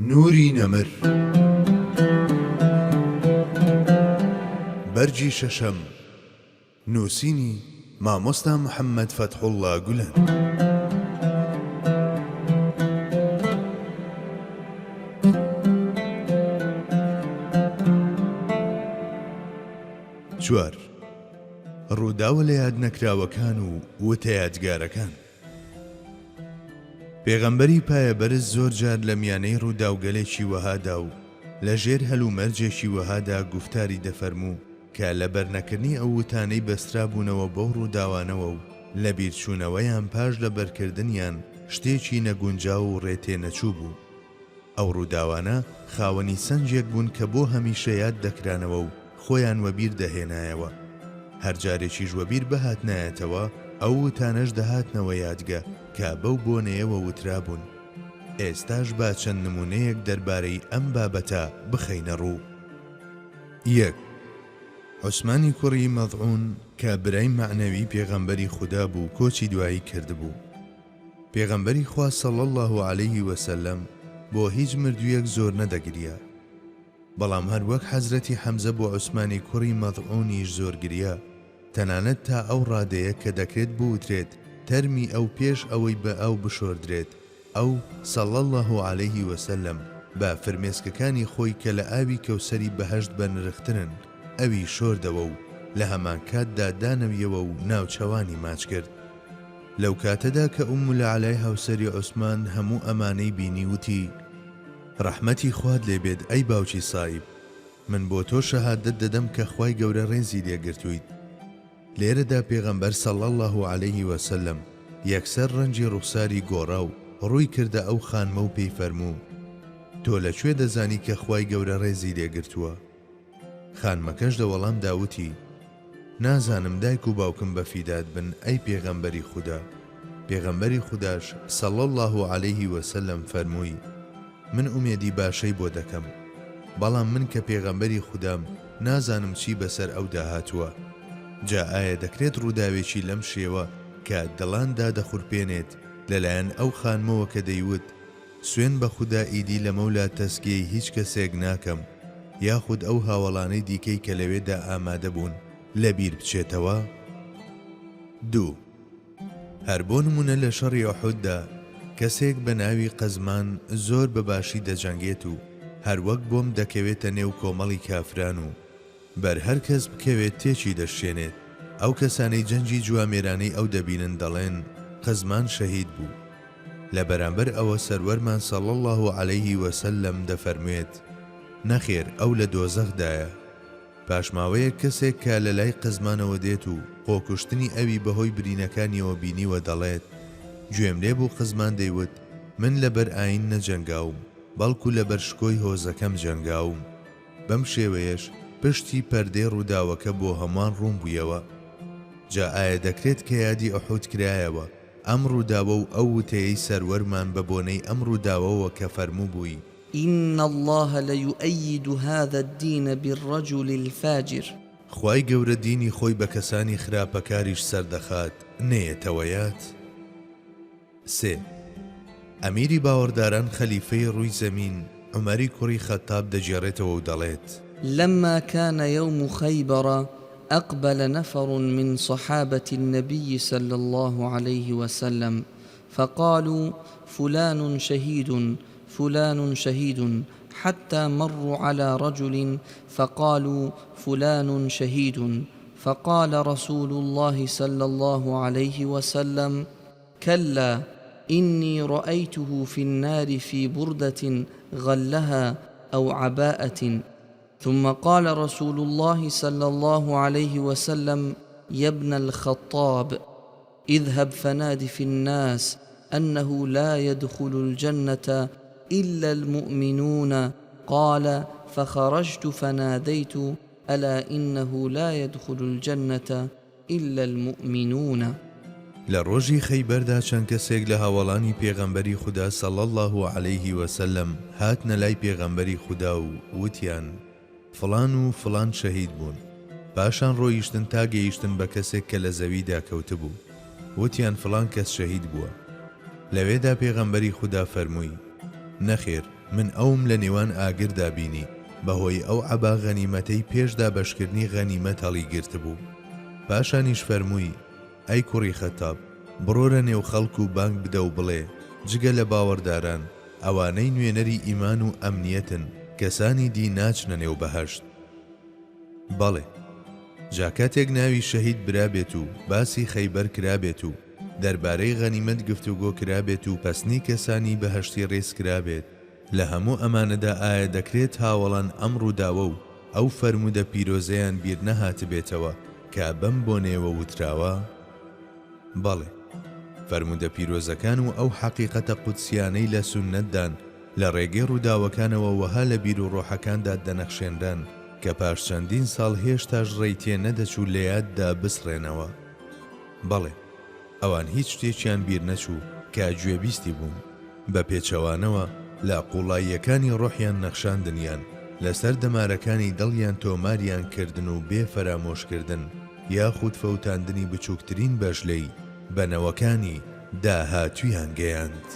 نوری نەمر بەرجی شەشەم نووسینی مامۆستا محەممەد فەتحوڵڵا گولەن. چوار ڕووداوە لە یاد نەکراوەکان و وتە یادگارەکان. پێغەمبەری پایەبەرز زۆر جار لە میانەی ڕووداوگەلێکی وەهادا و لە ژێر هەلومەرجێکی وەهادا گوفتاری دەفەرموو کە لە بەرنەکردنی ئەو وتانەی بەسترا بوونەوە بەو ڕووداوانەوە و لە بیرچوونەوەیان پاش لە بەرکردنیان شتێکی نەگونجاو و ڕێتێ نەچوو بوو. ئەو ڕووداوانە خاوەنی سەنجێک بوون کە بۆ هەمیشە یاد دەکرانەوە و خۆیان وەبیر دەهێنایەوە. هەر جارێکیش وەبیر بەهات نایەتەوە ئەو وتانەش دەهاتنەوە یادگە کە بەو بۆنەیەوە وترابوون. ئێستاش با چەند نمونەیەک دەربارەی ئەم بابەتە بخەینە ڕوو. 1. عوسمانی کوڕی مەضعون کە برای معنەوی پێغەمبەری خودا بوو کۆچی دوایی کردبوو. پێغەمبەری خوا صلی الله علیه وسلم بۆ هیچ مردوویەک زۆر نەدەگریا، بەڵام هەر وەک حەزرەتی حەمزە بۆ عوسمانی کوڕی مەضعونیش زۆر گریا، تەنانەت تا ئەو ڕادەیە کە دەکرێت بوترێت تەرمی ئەو پێش ئەوەی بە ئەو بشۆردرێت. ئەو صلی الله علیه وسلم بە فرمێسکەکانی خۆی کە لە ئاوی کەوسەری بەهەشت بەنرخترن ئەوی شۆردەوە و لە هەمان کاتدا دانەویەوە و ناوچەوانی ماچ کرد. لەو کاتەدا کە ئومولەعەلای هاوسەری عوسمان هەموو ئەمانەی بینی وتی: ڕەحمەتی خوات لێبێت ئەی باوکی سایب، من بۆ تۆ شەهادەت دەدەم کە خوای گەورە ڕێزی لێگرتوویت. لێرەدا پێغەمبەر صلی الله علیه وسلم یەکسەر ڕەنجی ڕوخساری گۆڕا و ڕووی کردە ئەو خانمە و پێی فەرموو: تۆ لەکوێ دەزانی کە خوای گەورە ڕێزی لێگرتووە؟ خانمەکەش دەوەڵام داوتی: نازانم دایک و باوکم بەفیدات بن ئەی پێغەمبەری خودا. پێغەمبەری خوداش صلی الله علیه وسلم فەرمووی: من ئومێدی باشەی بۆ دەکەم، بەڵام من کە پێغەمبەری خودام نازانم چی بەسەر ئەو داهاتووە. جا ئایا دەکرێت ڕووداوێکی لەم شێوە کە دڵاندا دەخورپێنێت لەلایەن ئەو خانمەوە کە دەیوت: سوێن بە خودا ئیدی لە مەولا تەسکیەی هیچ کەسێک ناکەم، یاخود ئەو هاوڵانەی دیکەی کە لەوێدا ئامادە بوون لەبیر بچێتەوە؟ 2. هەر بۆ نمونە لە شەڕی ئوحوددا کەسێک بە ناوی قەزمان زۆر بەباشی دەجەنگێت و هەر وەک بۆم دەکەوێتە نێو کۆمەڵی کافران و بەر هەر کەس بکەوێت تێکی دەشێنێت. ئەو کەسانەی جەنجی جوامێرانەی ئەو دەبینن دەڵێن قەزمان شەهید بوو. لە بەرامبەر ئەوە سەروەرمان صلی الله علیه وسلم دەفەرموێت: نەخێر، ئەو لە دۆزەخدایە. پاشماوەیە کەسێک کە لە لای قەزمانەوە دێت و خۆکوشتنی ئەوی بەهۆی برینەکانیەوە بینیوە دەڵێت: گوێم لێ بوو قەزمان دەیوت من لەبەر ئاین نەجەنگاوم، بەڵکو لەبەر شکۆی هۆزەکەم جەنگاوم. بەم شێوەیەش پشتی پەردەی ڕووداوەکە بۆ هەمان ڕوون بوویەوە. جا ئایا دەکرێت کە یادی ئوحود کرایەوە ئەم ڕووداوە و ئەو وتەیەی سەروەرمان بە بۆنەی ئەم ڕووداوەوە کە فەرموو بووی: إن الله ليؤيد هذا الدين بالرجل الفاجر. خوای گەورە دینی خۆی بە کەسانی خراپەکاریش سەردەخات نەیەتەوەیات. 3. ئەمیری باوەڕداران خەلیفەی ڕووی زەمین عومەری کوڕی خەتاب دەجێڕێتەوە و دەڵێت: لما كان يوم خيبر أقبل نفر من صحابة النبي صلى الله عليه وسلم فقالوا فلان شهيد فلان شهيد، حتى مروا على رجل فقالوا فلان شهيد، فقال رسول الله صلى الله عليه وسلم: كلا، إني رأيته في النار في بردة غلها أو عباءة. ثم قال رسول الله صلى الله عليه وسلم: يا ابن الخطاب، اذهب فنادي في الناس أنه لا يدخل الجنة إلا المؤمنون. قال: فخرجت فناديت: ألا إنه لا يدخل الجنة إلا المؤمنون. لە ڕۆژی خەیبەردا چەند کەسێک لە هاوڵانی پێغەمبەری خودا صلی الله علیه وسلم هاتنە لای پێغەمبەری خودا و وتیان: فڵان و فڵان شەهید بوون. پاشان ڕۆیشتن تا گەیشتن بە کەسێک کە لە زەویدا کەوتبوو، وتیان فڵان کەس شەهید بووە. لەوێدا پێغەمبەری خودا فەرمووی: نەخێر، من ئەوم لە نێوان ئاگردا بینی بەهۆی ئەو عەبا غەنیمەتەی پێشدا بەشکردنی غەنیمەت هەڵیگرت بوو. پاشانیش فەرمووی: ئەی کوڕی خەتاب، بڕۆرە نێو خەڵک و بانگ بدە و بڵێ جگە لە باوەڕداران ئەوانەی نوێنەری ئیمان و ئەمنیەتن کەسانی دی ناچنە نێو بەهەشت. بەڵێ، جاکاتێک ناوی شەهید برابێت و باسی خەیبەر کرابێت و دەربارەی غەنیمەت گفتوگۆ کرابێت و پەسنی کەسانی بەهەشتی ڕێز کرابێت، لە هەموو ئەمانەدا ئایا دەکرێت هاوڵان ئەم ڕووداوە و ئەو فەرمودە پیرۆزەیان بیر نەهات بێتەوە کە بەم بۆنێوە وتراوە؟ بەڵێ، فەرمودە پیرۆزەکان و ئەو حەقیقەتە قودسیانەی لە سوننەتدان لە ڕێگەی ڕووداوەکانەوە وەها لە بیر و ڕۆحەکاندا دەنەخشێنران کە پاش چەندین ساڵ هێشتاش ڕێیتێ نەدەچوو لە یاددا بسڕێنەوە. بەڵێ، ئەوان هیچ شتێکیان بیر نەچوو کە گوێبیستی بوون، بە پێچەوانەوە لە قوڵاییەکانی ڕۆحیان نەخشاندنیان لەسەر دەمارەکانی دڵیان تۆماریان کردن و بێ فەرامۆشکردن یاخود فەوتاندنی بچووکترین بەشلەی بەنەوەکانی داهاتوویان گەیاند.